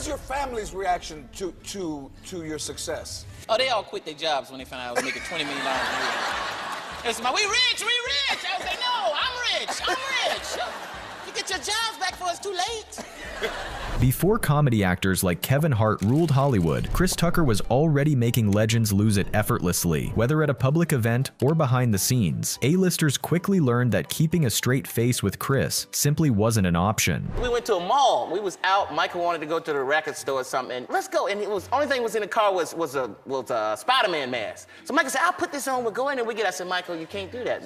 is your family's reaction to your success? Oh, they all quit their jobs when they found out I was making $20 million a year. They said, we rich, we rich. I was like, no, I'm rich, I'm rich. You get your jobs back before it's too late. Before comedy actors like Kevin Hart ruled Hollywood, Chris Tucker was already making legends lose it effortlessly, whether at a public event or behind the scenes. A-listers quickly learned that keeping a straight face with Chris simply wasn't an option. We went to a mall. We was out. Michael wanted to go to the record store or something. And let's go. And it was only thing was in the car was a Spider-Man mask. So Michael said, I'll put this on. We'll go in and we get. I said, Michael, you can't do that.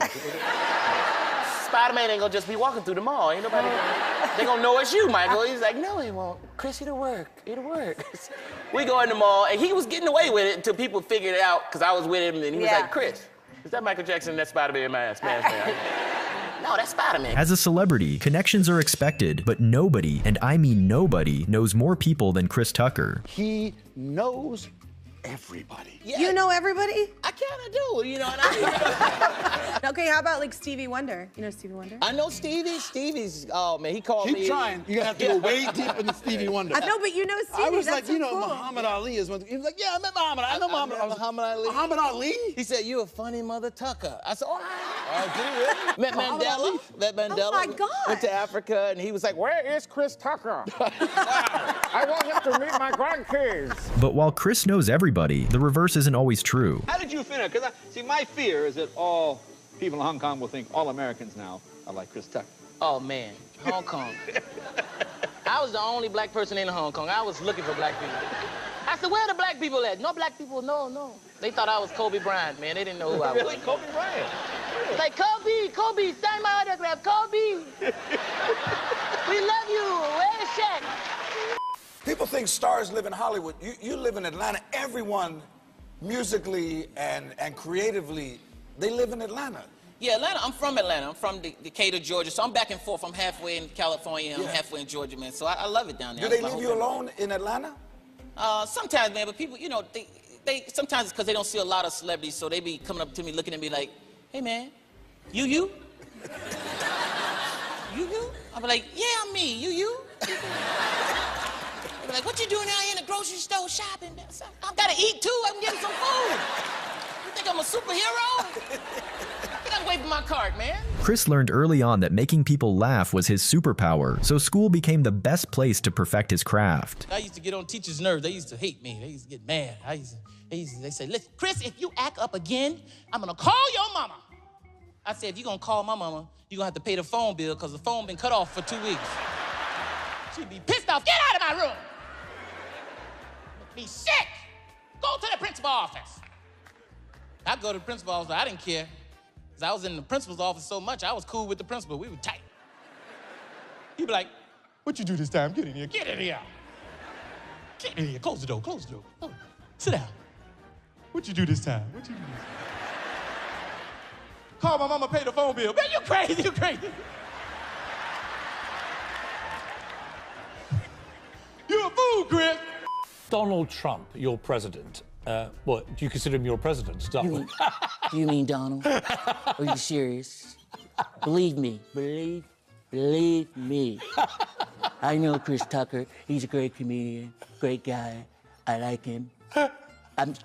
Spider-Man ain't gonna just be walking through the mall. Ain't nobody. They gonna know it's you, Michael. He's like, no, he won't. Chris, it'll work. It'll work. We go in the mall, and he was getting away with it until people figured it out, because I was with him, and he was like, Chris, is that Michael Jackson in that Spider-Man mask? No, that's Spider-Man. As a celebrity, connections are expected, but nobody, and I mean nobody, knows more people than Chris Tucker. He knows everybody. Yeah. You know everybody? I kinda do, you know what I mean? Okay, how about like Stevie Wonder? You know Stevie Wonder? I know Stevie. Stevie's, oh man, he called me. Keep trying. You're gonna have to go way deep into Stevie Wonder. I know, but you know Stevie. I was That's like, so you know, cool. Muhammad Ali is one. He was like, yeah, I met Muhammad. I know Muhammad Ali. Muhammad Ali? He said, you a funny mother Tucker. I said, all right. Did he really? Met Mandela. Met Mandela. Oh my God. Went to Africa, and he was like, where is Chris Tucker? I want him to meet my grandkids. But while Chris knows everybody, the reverse isn't always true. How did you finish? Because see, my fear is that all people in Hong Kong will think all Americans now are like Chris Tucker. Oh man, Hong Kong. I was the only black person in Hong Kong. I was looking for black people. I said, where are the black people at? No black people, no. They thought I was Kobe Bryant, man. They didn't know who I was. Really? Kobe Bryant? It's like, Kobe, sign my autograph, Kobe. We love you, where's Shaq? People think stars live in Hollywood. You live in Atlanta. Everyone, musically and creatively, they live in Atlanta. Yeah, Atlanta. I'm from Atlanta. I'm from Decatur, Georgia. So I'm back and forth. I'm halfway in California. I'm halfway in Georgia, man. So I love it down there. Do they leave you alone in Atlanta? Sometimes, man. But people, you know, they sometimes it's because they don't see a lot of celebrities, so they be coming up to me, looking at me like, hey, man, you? You? I'm like, yeah, I'm me. You? They're like, what you doing out here in the grocery store shopping? I gotta eat too. I'm getting some food. You think I'm a superhero? Get away from my cart, man. Chris learned early on that making people laugh was his superpower, so school became the best place to perfect his craft. I used to get on teachers' nerves. They used to hate me. They used to get mad. They say, listen, Chris, if you act up again, I'm gonna call your mama. I said, if you're gonna call my mama, you're gonna have to pay the phone bill because the phone been cut off for 2 weeks. She'd be pissed off. Get out of my room. Be sick. Go to the principal's office. I'd go to the principal's office. I didn't care. Because I was in the principal's office so much, I was cool with the principal. We were tight. He'd be like, what you do this time? Get in here. Get in here. Get in here. Close the door. Close the door. Oh, sit down. What you do this time? What you do this time? Call my mama, pay the phone bill. Man, you crazy. You crazy. You a fool, Chris. Donald Trump, your president. What, do you consider him your president? Start with. You mean Donald? Are you serious? Believe me. Believe me. I know Chris Tucker. He's a great comedian, great guy. I like him.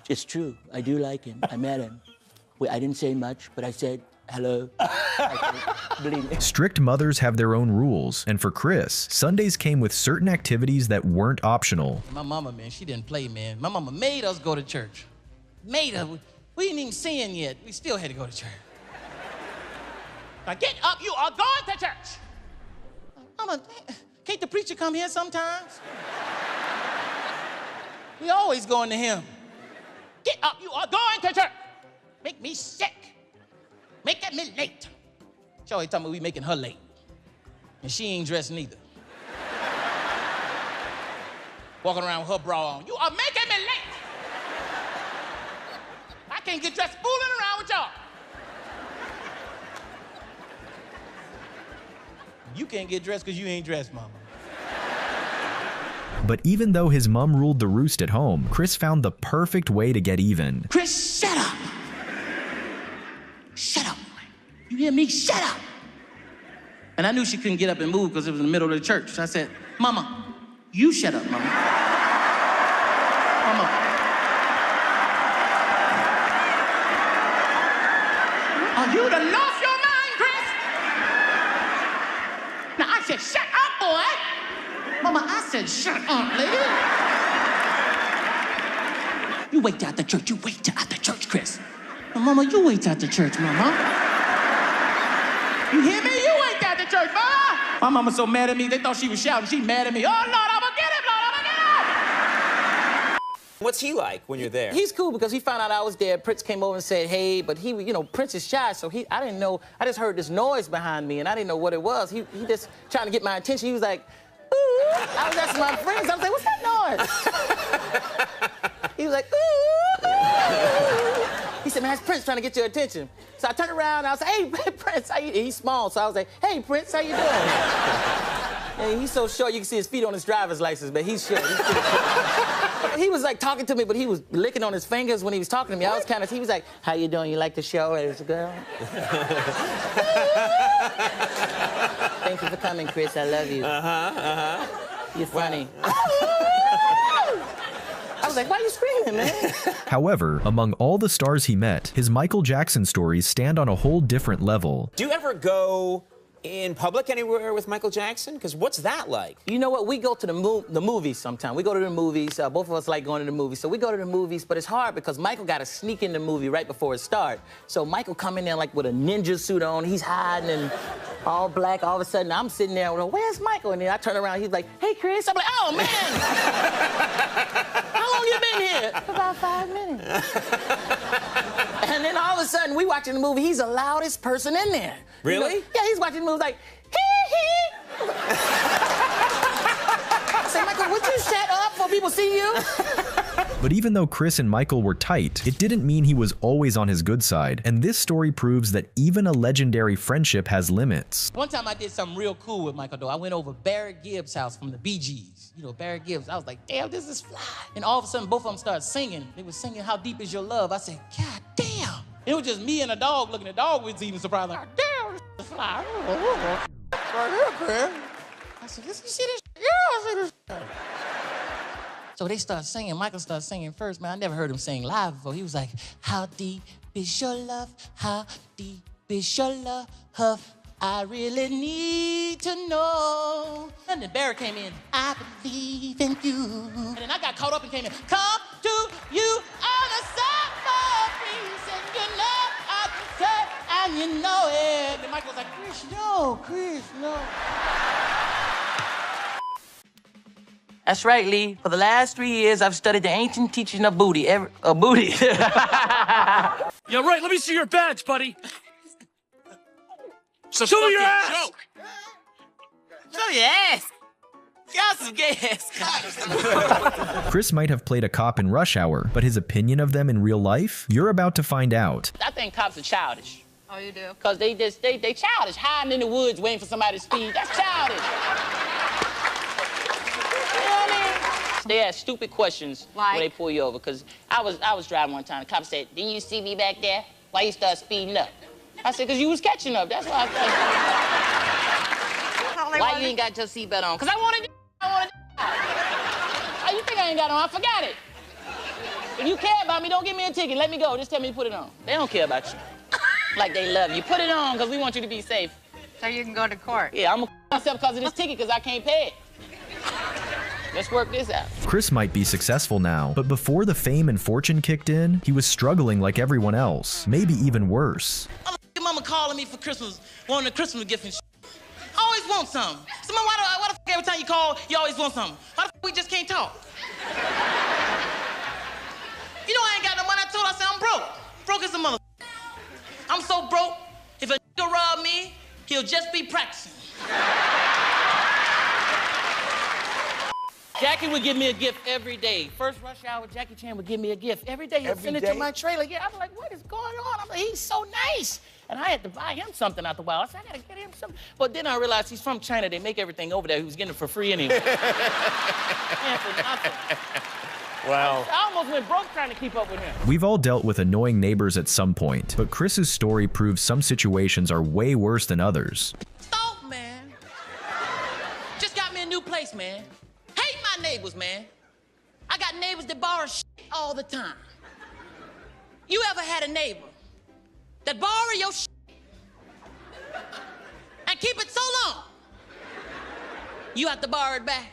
It's true. I do like him. I met him. I didn't say much, but I said hello. Believe me. Strict mothers have their own rules, and for Chris, Sundays came with certain activities that weren't optional. My mama, man, she didn't play, man. My mama made us go to church. Made us. We didn't even sin yet. We still had to go to church. Now get up, you are going to church. Mama, can't the preacher come here sometimes? We always going to him. Get up, you are going to church. Make me sick. Making me late. She always talking about we making her late. And she ain't dressed neither. Walking around with her bra on. You are making me late. I can't get dressed fooling around with y'all. You can't get dressed because you ain't dressed, mama. But even though his mom ruled the roost at home, Chris found the perfect way to get even. Chris, shut up. Shut up. You hear me? Shut up. And I knew she couldn't get up and move because it was in the middle of the church. So I said, Mama, you shut up, Mama. mama. Oh, you done lost your mind, Chris? Now, I said, shut up, boy. Mama, I said, shut up, lady. You wait till after church. You wait till after church, Chris. Now, Mama, you wait till after church, Mama. You hear me? You wait till after church, Mama. My mama so mad at me, they thought she was shouting. She mad at me. Oh, Lord, I'm gonna get him, Lord, I'm gonna get him. What's he like when you're there? He's cool because he found out I was there. Prince came over and said, hey, but he, you know, Prince is shy, so I didn't know. I just heard this noise behind me, and I didn't know what it was. He just trying to get my attention. He was like, ooh. I was asking my friends. I was like, what's that noise? He was like, ooh, ooh. He said, man, that's Prince trying to get your attention. So I turned around and I was like, hey, Prince, how you? He's small, so I was like, hey, Prince, how you doing? And he's so short, you can see his feet on his driver's license, but he's short. He was like talking to me, but he was licking on his fingers when he was talking to me. I was kind of, he was like, how you doing? You like the show as a girl? Thank you for coming, Chris. I love you. You're funny. I was like, why are you screaming, man? However, among all the stars he met, his Michael Jackson stories stand on a whole different level. Do you ever go in public anywhere with Michael Jackson? Because what's that like? You know what? We go to the movies sometimes. We go to the movies. Both of us like going to the movies. So we go to the movies, but it's hard because Michael got to sneak in the movie right before it starts. So Michael come in there like with a ninja suit on. He's hiding and all black. All of a sudden, I'm sitting there, well, where's Michael? And then I turn around, he's like, hey, Chris. I'm like, oh, man. How long you been here? About 5 minutes. And then all of a sudden, we watching the movie. He's the loudest person in there. Really? You know? Yeah, he's watching the movie like, hee. I said, Michael, would you shut up before people see you? But even though Chris and Michael were tight, it didn't mean he was always on his good side. And this story proves that even a legendary friendship has limits. One time I did something real cool with Michael, though. I went over Barrett Gibbs' house from the Bee Gees. You know, Barrett Gibbs. I was like, damn, this is fly. And all of a sudden, both of them started singing. They were singing, How Deep Is Your Love? I said, God damn. It was just me and a dog looking. The dog was even surprised, like, damn, this is fly. Right here, Chris. I said, you see this? Yeah, I see this. So they started singing. Michael started singing first, man. I never heard him sing live before. He was like, how deep is your love? How deep is your love? I really need to know. And then Barrett came in, I believe in you. And then I got caught up and came in, come to you on a summer breeze, and you know I can say, and you know it. And then Michael was like, Chris, no. That's right, Lee. For the last 3 years, I've studied the ancient teaching of booty. Booty. Yeah, right. Let me see your badge, buddy. Show me your ass. Show your ass. Y'all some gay ass. Chris might have played a cop in Rush Hour, but his opinion of them in real life? You're about to find out. I think cops are childish. Oh, you do? Because they childish, hiding in the woods waiting for somebody to speed. That's childish. They ask stupid questions when they pull you over. Because I was driving one time. The cop said, didn't you see me back there? Why you start speeding up? I said, because you was catching up. That's why I thought. Why you ain't got your seatbelt on? Because I want to How you think I ain't got it on? I forgot it. If you care about me, don't give me a ticket. Let me go. Just tell me to put it on. They don't care about you. Like they love you. Put it on because we want you to be safe. So you can go to court. Yeah, I'm going to myself because of this ticket because I can't pay it. Let's work this out. Chris might be successful now, but before the fame and fortune kicked in, he was struggling like everyone else, maybe even worse. Your mama calling me for Christmas, wanting a Christmas gift and shit. I always want something. So, Mama, why the fuck every time you call, you always want something? Why the fuck we just can't talk? You know I ain't got no money. I told her, I said, I'm broke. Broke as a mother. I'm so broke, if a nigga rob me, he'll just be practicing. Jackie would give me a gift every day. First rush hour, Jackie Chan would give me a gift. Every day he'll send it to my trailer. Yeah, I'm like, what is going on? I'm like, he's so nice. And I had to buy him something after a while. I said, I gotta get him something. But then I realized he's from China. They make everything over there. He was getting it for free anyway. Yeah, for nothing. Wow. I almost went broke trying to keep up with him. We've all dealt with annoying neighbors at some point, but Chris's story proves some situations are way worse than others. Stop, man. Just got me a new place, man. Hate my neighbors, man. I got neighbors that borrow shit all the time. You ever had a neighbor that borrow your shit and keep it so long, you have to borrow it back?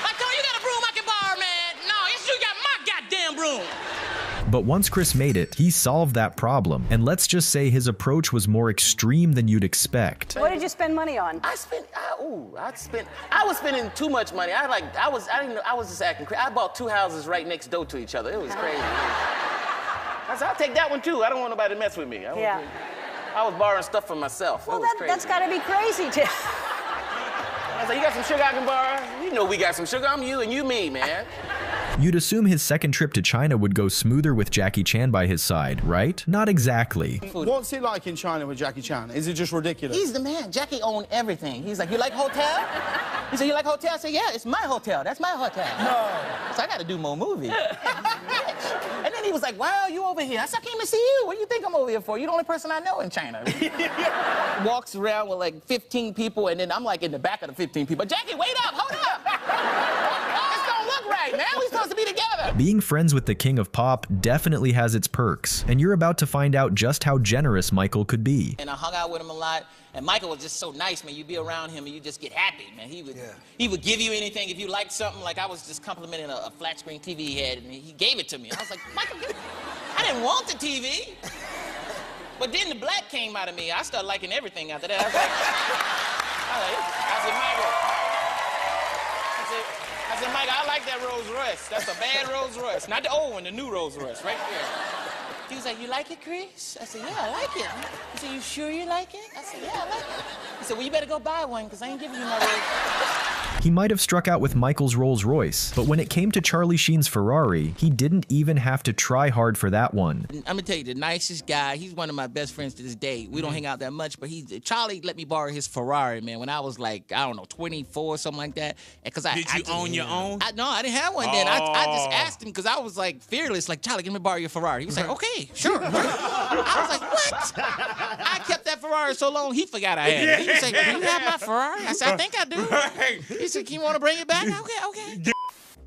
I told you, got a broom I can borrow, man. No, it's you got my goddamn broom. But once Chris made it, he solved that problem, and let's just say his approach was more extreme than you'd expect. What did you spend money on? I was spending too much money. I was just acting crazy. I bought 2 houses right next door to each other. It was crazy. I said, I'll take that one too. I don't want nobody to mess with me. I was borrowing stuff for myself. Well, it was crazy. that's got to be crazy, too. I said, you got some sugar I can borrow? You know we got some sugar. I'm you and you me, man. You'd assume his second trip to China would go smoother with Jackie Chan by his side, right? Not exactly. What's it like in China with Jackie Chan? Is it just ridiculous? He's the man. Jackie owned everything. He's like, you like hotel? He said, you like hotel? I said, yeah, it's my hotel. That's my hotel. No. So I got to do more movies. And then he was like, wow, you over here. I said, I came to see you. What do you think I'm over here for? You're the only person I know in China. Walks around with like 15 people, and then I'm like in the back of the 15 people. Jackie, wait up, hold up. This don't look right, man. We supposed to be together. Being friends with the King of Pop definitely has its perks, and you're about to find out just how generous Michael could be. And I hung out with him a lot, and Michael was just so nice, man. You'd be around him and you just get happy, man. He would give you anything if you liked something. Like I was just complimenting a flat screen TV he had, and he gave it to me. I was like, Michael, I didn't want the TV. But then the black came out of me. I started liking everything after that. I said, Michael, I like that Rolls Royce. That's a bad Rolls Royce. Not the old one, the new Rolls Royce, right there. He was like, you like it, Chris? I said, yeah, I like it. He said, you sure you like it? I said, yeah, I like it. He said, well, you better go buy one, because I ain't giving you my Rolls. He might have struck out with Michael's Rolls Royce, but when it came to Charlie Sheen's Ferrari, he didn't even have to try hard for that one. I'm gonna tell you, the nicest guy, he's one of my best friends to this day. We don't hang out that much, but Charlie let me borrow his Ferrari, man, when I was like, I don't know, 24 or something like that. Did you own your own? No, I didn't have one then. I just asked him, because I was like fearless, like, Charlie, let me borrow your Ferrari. He was like, okay, sure. I was like, what? I kept that Ferrari so long, he forgot I had it. He was like, do you have my Ferrari? I said, I think I do. He said, you want to bring it back? Okay.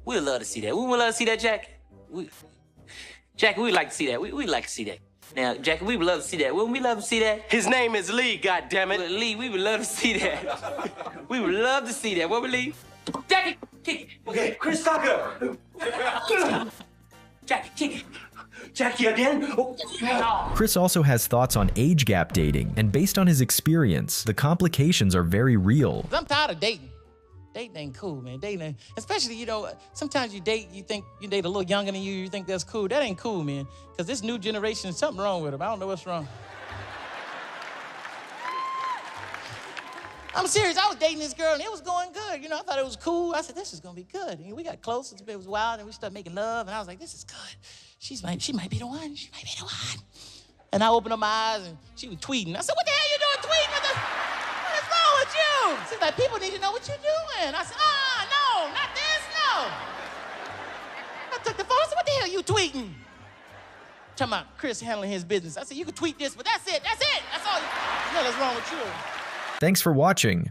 We'd love to see that. We would love to see that, Jack. Jack, we'd like to see that. We'd like to see that. Now, Jack, we would love to see that. Wouldn't we love to see that? His name is Lee, goddammit. Well, Lee, we would love to see that. We would love to see that. What would Lee? Jackie, kick it. Okay, Chris Tucker. Jackie, kick it. Jackie again? Chris also has thoughts on age gap dating, and based on his experience, the complications are very real. I'm tired of dating. Dating ain't cool, man. Dating ain't, especially, you know, sometimes you date, you think you date a little younger than you think that's cool. That ain't cool, man. Because this new generation, something wrong with them. I don't know what's wrong. I'm serious. I was dating this girl, and it was going good. You know, I thought it was cool. I said, this is going to be good. And we got close. It was wild, and we started making love. And I was like, this is good. She might be the one. She might be the one. And I opened up my eyes, and she was tweeting. I said, what the hell you doing tweeting? What is wrong with you? She's like, people need to know what you're doing. I said, no, not this, no. I took the phone. I said, what the hell you tweeting? Talking about Chris handling his business. I said, you can tweet this, but that's it. That's all. What the hell is wrong with you? Thanks for watching.